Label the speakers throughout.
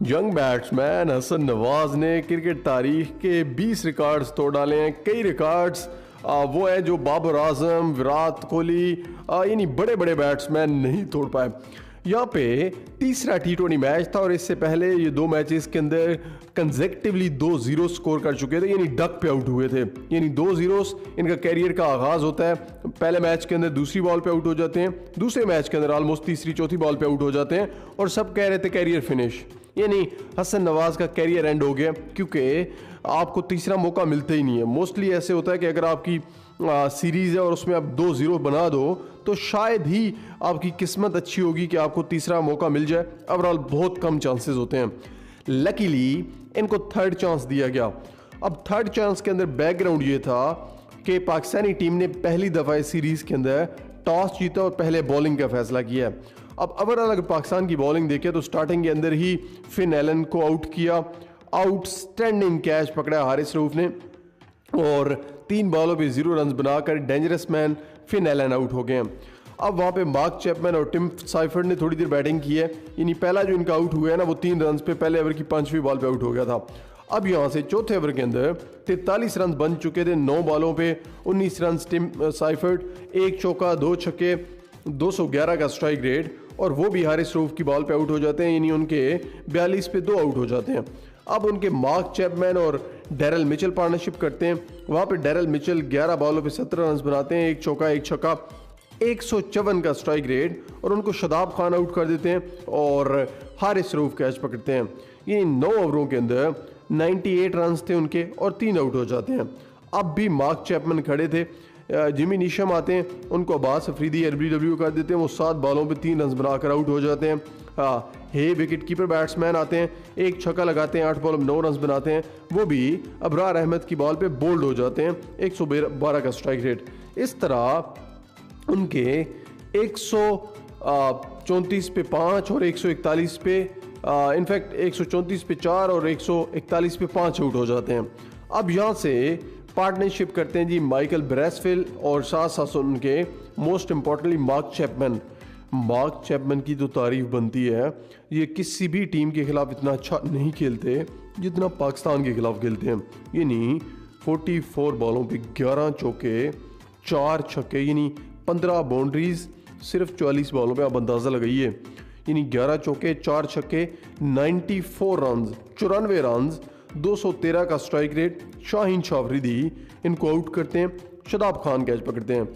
Speaker 1: Young batsman Hasan Nawaz ने cricket तारीख के 20 रिकॉर्ड्स तोड़ डाले हैं। कई रिकॉर्ड्स वो है जो बाबर आजम, विराट कोहली यानी बड़े बड़े बैट्समैन नहीं तोड़ पाए। यहाँ पे तीसरा T20 मैच था और इससे पहले ये दो मैचेस के अंदर कंसेक्टिवली 2-0 स्कोर कर चुके थे, यानी डक पे आउट हुए थे। यानी 2-0 इनका कैरियर का आगाज होता है। पहले मैच के अंदर दूसरी बॉल पे आउट हो जाते हैं, दूसरे मैच के अंदर ऑलमोस्ट तीसरी चौथी बॉल पे आउट हो जाते हैं और सब कह रहे थे कैरियर फिनिश, यानी हसन नवाज का कैरियर एंड हो गया, क्योंकि आपको तीसरा मौका मिलता ही नहीं है। मोस्टली ऐसे होता है कि अगर आपकी सीरीज है और उसमें आप 2-0 बना दो तो शायद ही आपकी किस्मत अच्छी होगी कि आपको तीसरा मौका मिल जाए। ओवरऑल बहुत कम चांसेस होते हैं। लकीली इनको थर्ड चांस दिया गया। अब थर्ड चांस के अंदर बैकग्राउंड ये था कि पाकिस्तानी टीम ने पहली दफ़ा इस सीरीज के अंदर टॉस जीता और पहले बॉलिंग का फैसला किया। अब ओवरऑल अगर पाकिस्तान की बॉलिंग देखें तो स्टार्टिंग के अंदर ही फिन एलन को आउट किया, आउटस्टैंडिंग कैच पकड़ा हारिस रऊफ ने और 3 बॉलों पे 0 रन बनाकर dangerous man Finn Allen out हो गए। अब वहाँ पे मार्क चैपमैन और टिम साइफर्ड ने थोड़ी देर बैटिंग की है, यानी पहला जो इनका आउट हुआ है ना वो 3 रन पे पहले ओवर की 5वीं बॉल पे आउट हो गया था। अब यहाँ से चौथे ओवर के अंदर 43 रन बन चुके थे 9 बॉलों पे 19 रन टिम साइफर्ड, 1 चौका 2 छक्के, 211 का स्ट्राइक रेट और वो भी हारिस रऊफ की बॉल पे आउट हो जाते हैं, यानी उनके 42 पे 2 आउट हो जाते हैं। अब उनके मार्क चैपमैन और डैरल मिचेल पार्टनरशिप करते हैं। वहाँ पे डैरल मिचेल 11 बॉलों पे 17 रन बनाते हैं, 1 चौका 1 छक्का, 154 का स्ट्राइक रेट और उनको शदाब खान आउट कर देते हैं और हारिस रऊफ कैच पकड़ते हैं। ये 9 ओवरों के अंदर 98 रन थे उनके और 3 आउट हो जाते हैं। अब भी मार्क चैपमैन खड़े थे, जिमी नीशम आते हैं, उनको अब्बास अफरीदी LBW कर देते हैं, वो 7 बॉलों पे 3 रन बनाकर आउट हो जाते हैं। हे विकेट कीपर बैट्समैन आते हैं, 1 छक्का लगाते हैं, 8 बॉलों में 9 रन बनाते हैं, वो भी अबरार अहमद की बॉल पे बोल्ड हो जाते हैं, 112 का स्ट्राइक रेट। इस तरह उनके 134 पे 5 और 141 पे इनफैक्ट 134 पे 4 और 141 पे 5 आउट हो जाते हैं। अब यहाँ से पार्टनरशिप करते हैं जी माइकल ब्रेसफिल और साथ साथ उनके most importantly mark Chapman. Mark Chapman की तो तारीफ बनती है, ये किसी भी टीम के खिलाफ इतना अच्छा नहीं खेलते जितना पाकिस्तान के खिलाफ खेलते हैं। यानी 44 बॉलों पे 11 चौके 4 छक्के, यानी 15 बाउंड्रीज सिर्फ 44 बॉलों पे, आप अंदाज़ा लगाइए। यानी 11 चौके 4 छक्के, 94 रन, 94 रन, 213 का स्ट्राइक रेट। शाहीन शाफरीदी इनको आउट करते हैं, शदाब खान कैच पकड़ते हैं।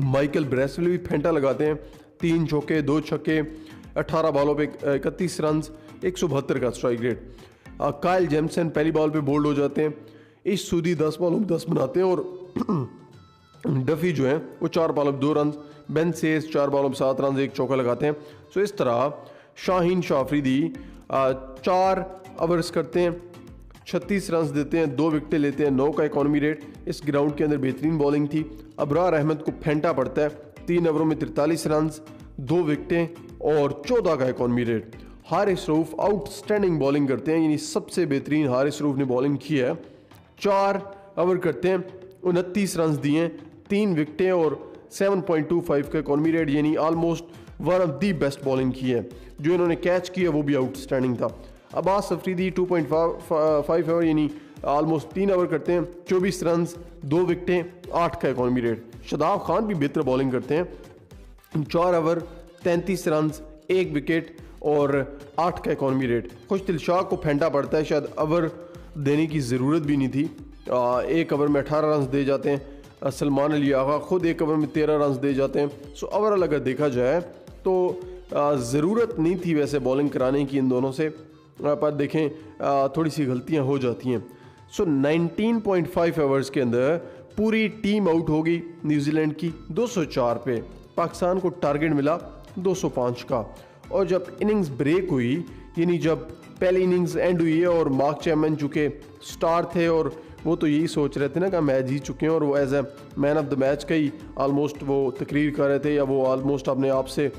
Speaker 1: माइकल ब्रेसवेल भी फेंटा लगाते हैं, 3 चौके 2 छक्के, 18 बॉलों पे 31 रन, 172 का स्ट्राइक रेट। काइल जेमसन पहली बॉल पे बोल्ड हो जाते हैं, इस सूदी 10 बॉलों में 10 बनाते हैं और डफी जो है वो 4 बॉलों में 2 रन, बेन सेस 4 बॉलों में 7 रन 1 चौका लगाते हैं। सो इस तरह शाहीन शाफरीदी 4 ओवर्स करते हैं, 36 रन देते हैं, 2 विकेटें लेते हैं, 9 का इकॉनमी रेट। इस ग्राउंड के अंदर बेहतरीन बॉलिंग थी। अबरार अहमद को फेंटा पड़ता है, 3 ओवरों में 43 रन, 2 विकेटें और 14 का economy rate. Haris Rauf outstanding bowling करते हैं, यानी सबसे बेहतरीन हारिस रऊफ ने बॉलिंग की है। 4 ओवर करते हैं, 29 रन दिए, 3 विकेटें और 7.25 का इकॉनमी रेट, यानी almost one of the best bowling की है। जो इन्होंने कैच किया वो भी आउटस्टैंडिंग था। अब्बास अफरीदी 2.5 ओवर यानी ऑलमोस्ट 3 ओवर करते हैं, 24 रन, 2 विकेटें, 8 का इकॉनमी रेट। शदाब खान भी बेहतर बॉलिंग करते हैं, 4 ओवर 33 रन, 1 विकेट और 8 का इकॉनमी रेट। खुशदिल शाह को फेंटा पड़ता है, शायद ओवर देने की ज़रूरत भी नहीं थी, 1 ओवर में 18 रन दे जाते हैं। सलमान अली आगा खुद 1 ओवर में 13 रन दे जाते हैं। सो ओवरऑल अगर देखा जाए तो ज़रूरत नहीं थी वैसे बॉलिंग कराने की इन दोनों से, पर देखें थोड़ी सी गलतियां हो जाती हैं। सो 19.5 ओवर्स के अंदर पूरी टीम आउट हो गई न्यूजीलैंड की 204 पे। पाकिस्तान को टारगेट मिला 205 का। और जब इनिंग्स ब्रेक हुई, यानी जब पहली इनिंग्स एंड हुई है और मार्क चैपमैन चुके स्टार थे और वो तो यही सोच रहे थे ना कि मैच जीत चुके हैं और वो as a man of the match का ही ऑलमोस्ट वो तकरीर कर रहे थे या वो ऑलमोस्ट अपने आप से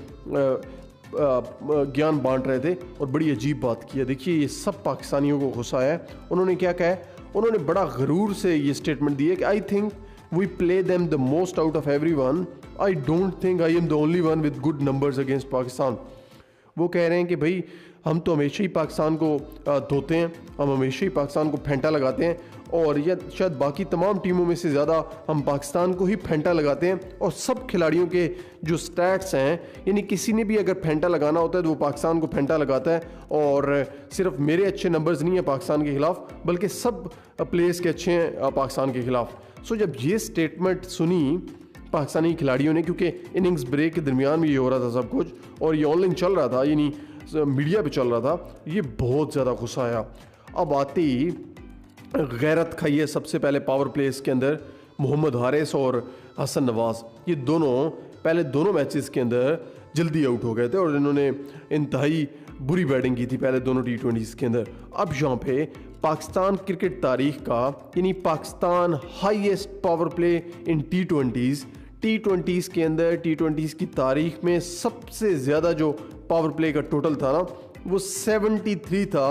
Speaker 1: ज्ञान बांट रहे थे। और बड़ी अजीब बात की है, देखिए ये सब पाकिस्तानियों को गुस्सा है। उन्होंने क्या कहा है, उन्होंने बड़ा गरूर से ये स्टेटमेंट दी है कि I think we play them the most out of everyone, I don't think I am the only one with good numbers against Pakistan. वो कह रहे हैं कि भाई हम तो हमेशा ही पाकिस्तान को धोते हैं, हम हमेशा ही पाकिस्तान को फेंटा लगाते हैं, और या शायद बाकी तमाम टीमों में से ज़्यादा हम पाकिस्तान को ही फेंटा लगाते हैं। और सब खिलाड़ियों के जो स्टैट्स हैं, यानी किसी ने भी अगर फेंटा लगाना होता है तो वो पाकिस्तान को फेंटा लगाता है। और सिर्फ मेरे अच्छे नंबर्स नहीं हैं पाकिस्तान के ख़िलाफ़, बल्कि सब प्लेयर्स के अच्छे हैं पाकिस्तान के ख़िलाफ़। सो जब ये स्टेटमेंट सुनी पाकिस्तानी खिलाड़ियों ने, क्योंकि इनिंग्स ब्रेक के दरमियान में ये हो रहा था सब कुछ, और ये ऑनलाइन चल रहा था, यानी मीडिया पे चल रहा था, ये बहुत ज़्यादा गुस्सा आया। अब आते ही गैरत खाई है सबसे पहले पावर प्लेस के अंदर मोहम्मद हारिस और हसन नवाज। ये दोनों पहले दोनों मैचेस के अंदर जल्दी आउट हो गए थे और इन्होंने इंतहाई बुरी बैटिंग की थी पहले दोनों T20s के अंदर। अब यहाँ पे पाकिस्तान क्रिकेट तारीख का, यानी Pakistan highest power play in T20s के अंदर, T20s की तारीख में सबसे ज़्यादा जो पावर प्ले का टोटल था ना, वो 73 था।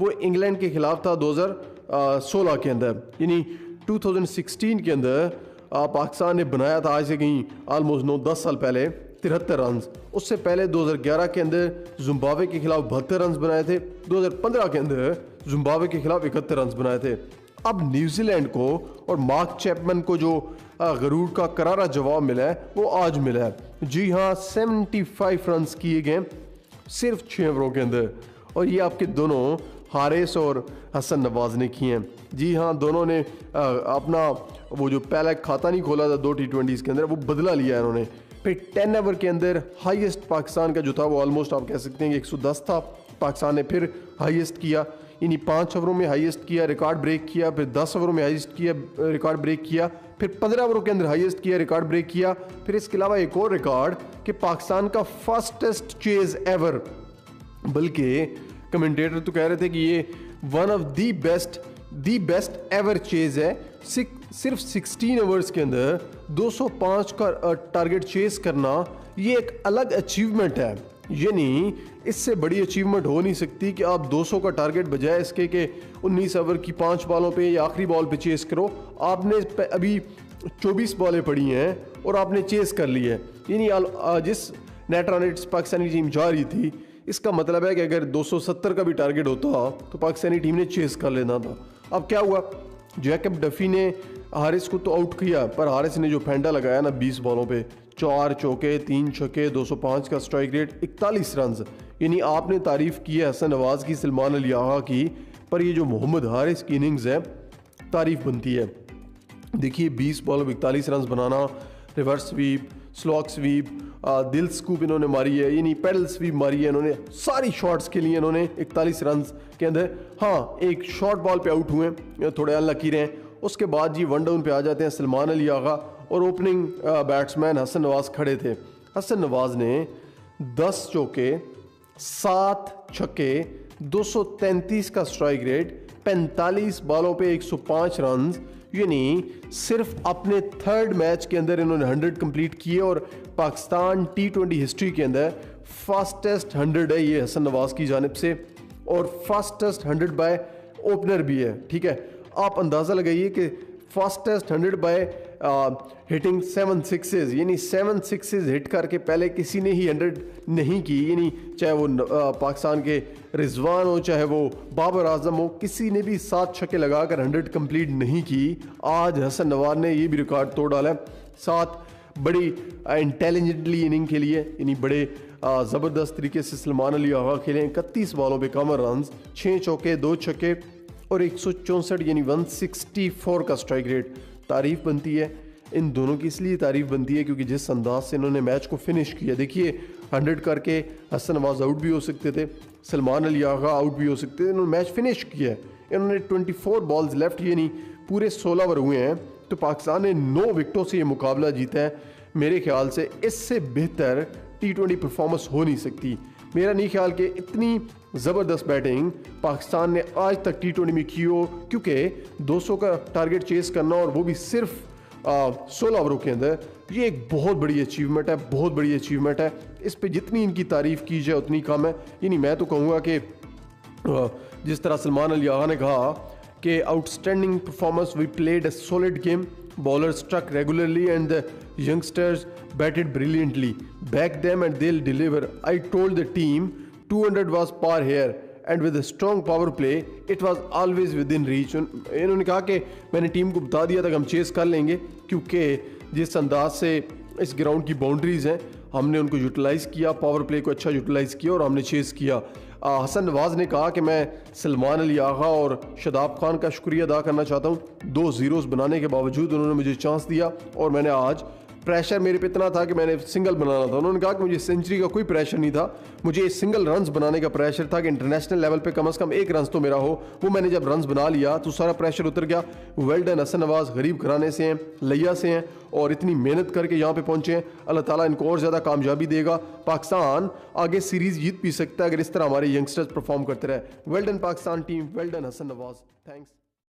Speaker 1: वो इंग्लैंड के खिलाफ था 2016 के अंदर, यानी 2016 के अंदर पाकिस्तान ने बनाया था आज से कहीं ऑलमोस्ट 9-10 साल पहले 73 रन। उससे पहले 2011 के अंदर जिम्बाब्वे के खिलाफ 72 रन बनाए थे, 2015 के अंदर जिम्बाब्वे के खिलाफ 71 रन बनाए थे। अब न्यूजीलैंड को और मार्क चैपमैन को जो गरूर का करारा जवाब मिला है वो आज मिला है। जी हाँ, 75 रन किए गए सिर्फ 6 ओवरों के अंदर, और ये आपके दोनों हारिस और हसन नवाज ने किए हैं। जी हाँ, दोनों ने अपना वो जो पहला खाता नहीं खोला था 2 T20s के अंदर, वो बदला लिया है इन्होंने। फिर 10 ओवर के अंदर हाईएस्ट पाकिस्तान का जो था वो ऑलमोस्ट आप कह सकते हैं कि 110 था। पाकिस्तान ने फिर हाईएस्ट किया, यानी 5 ओवरों में हाईएस्ट किया, रिकॉर्ड ब्रेक किया, फिर 10 ओवरों में हाईएस्ट किया, रिकॉर्ड ब्रेक किया, फिर 15 ओवरों के अंदर हाईएस्ट किया, रिकॉर्ड ब्रेक किया। फिर इसके अलावा एक और रिकॉर्ड कि पाकिस्तान का फास्टेस्ट चेज एवर, बल्कि कमेंटेटर तो कह रहे थे कि ये one of the best ever chase है। सिर्फ 16 ओवर्स के अंदर 205 का टारगेट चेस करना, ये एक अलग अचीवमेंट है। यानी इससे बड़ी अचीवमेंट हो नहीं सकती कि आप 200 का टारगेट बजाय इसके कि 19 ओवर की 5 बॉलों पे या आखिरी बॉल पे चेस करो। आपने अभी 24 बॉलें पड़ी हैं और आपने चेस कर ली है। यानी जिस net run rates Pakistani team जा रही थी, इसका मतलब है कि अगर 270 का भी टारगेट होता तो पाकिस्तानी टीम ने चेस कर लेना था। अब क्या हुआ, जैकब डफी ने हारिस को तो आउट किया, पर हारिस ने जो फेंटा लगाया ना 20 बॉलों पे, 4 चौके 3 छक्के, 205 का स्ट्राइक रेट, 41 रन। यानी आपने तारीफ की है हसन नवाज की, सलमान अली आगा की, पर ये जो मोहम्मद हारिस की इनिंग्स है तारीफ बनती है। देखिए 20 बॉल 41 रन बनाना, रिवर्स स्वीप, स्लॉक स्वीप, दिल स्कूप इन्होंने मारी है, यानी पैडल स्वीप मारी है इन्होंने, सारी शॉट्स के लिए इन्होंने 41 रन के अंदर। हाँ, एक शॉर्ट बॉल पे आउट हुए, थोड़े अनलकी रहे। उसके बाद जी वन डाउन पे आ जाते हैं सलमान अली आगा, और ओपनिंग बैट्समैन हसन नवाज खड़े थे। हसन नवाज ने 10 चौके 7 छक्के, 233 का स्ट्राइक रेट, 45 बॉलों पे 105 रन, यानी सिर्फ अपने थर्ड मैच के अंदर इन्होंने 100 कंप्लीट किए। और पाकिस्तान T20 हिस्ट्री के अंदर फास्टेस्ट 100 है ये हसन नवाज की जानिब से, और फास्टेस्ट 100 बाय ओपनर भी है। ठीक है, आप अंदाज़ा लगाइए कि फास्टेस्ट 100 बाय हिटिंग 7 सिक्सेस, यानी 7 सिक्सेस हिट करके पहले किसी ने ही 100 नहीं की। यानी चाहे वो पाकिस्तान के रिजवान हो, चाहे वो बाबर आजम हो, किसी ने भी 7 छक्के लगाकर 100 कंप्लीट नहीं की। आज हसन नवाज ने ये भी रिकॉर्ड तोड़ डाला है। 7 बड़ी इंटेलिजेंटली इनिंग के लिए, यानी बड़े ज़बरदस्त तरीके से सलमान अली आगा खेले। 31 बॉलों पे कम रन, 6 चौके 2 छक्के और 164 यानी 164 का स्ट्राइक रेट। तारीफ बनती है इन दोनों की, इसलिए तारीफ बनती है क्योंकि जिस अंदाज से इन्होंने मैच को फिनिश किया। देखिए 100 करके हसन नवाज आउट भी हो सकते थे, सलमान अली आगा आउट भी हो सकते थे, इन्होंने मैच फिनिश किया है। इन्होंने 24 बॉल्स लेफ्ट, यानी पूरे 16 ओवर हुए हैं, तो पाकिस्तान ने 9 विकेटों से ये मुकाबला जीता है। मेरे ख्याल से इससे बेहतर T20 परफॉर्मेंस हो नहीं सकती। मेरा नहीं ख्याल कि इतनी ज़बरदस्त बैटिंग पाकिस्तान ने आज तक T20 में की हो, क्योंकि 200 का टारगेट चेस करना और वो भी सिर्फ 16 ओवरों के अंदर, ये एक बहुत बड़ी अचीवमेंट है, बहुत बड़ी अचीवमेंट है। इस पे जितनी इनकी तारीफ़ की जाए उतनी कम है। यानी मैं तो कहूँगा कि जिस तरह सलमान अली आगा ने कहा कि outstanding performance, we played a solid game, bowlers struck regularly and the youngsters batted brilliantly. Back them and they'll deliver. I told the team 200 was par here and with a strong power play it was always within reach। इन्होंने कहा कि मैंने team को बता दिया था कि हम चेस कर लेंगे, क्योंकि जिस अंदाज से इस ग्राउंड की बाउंड्रीज हैं हमने उनको यूटिलाइज़ किया, पावर प्ले को अच्छा यूटिलाइज़ किया और हमने चेस किया। हसन नवाज़ ने कहा कि मैं सलमान अली आगा और शादाब खान का शुक्रिया अदा करना चाहता हूँ। 2 ज़ीरोज़ बनाने के बावजूद उन्होंने मुझे चांस दिया और मैंने आज प्रेशर मेरे पे इतना था कि मैंने सिंगल बनाना था। उन्होंने कहा कि मुझे सेंचुरी का कोई प्रेशर नहीं था, मुझे सिंगल रन्स बनाने का प्रेशर था कि इंटरनेशनल लेवल पे कम से कम 1 रन तो मेरा हो। वो मैंने जब रन्स बना लिया तो सारा प्रेशर उतर गया। वेल डन हसन नवाज़, गरीब घराने से हैं, लिया से हैं और इतनी मेहनत करके यहाँ पे पहुँचे हैं। अल्लाह ताला इनको और ज़्यादा कामयाबी देगा। पाकिस्तान आगे सीरीज़ जीत भी सकता है अगर इस तरह हमारे यंगस्टर्स परफॉर्म करते रहे। Well done Pakistan team, well done Hasan Nawaz, thanks.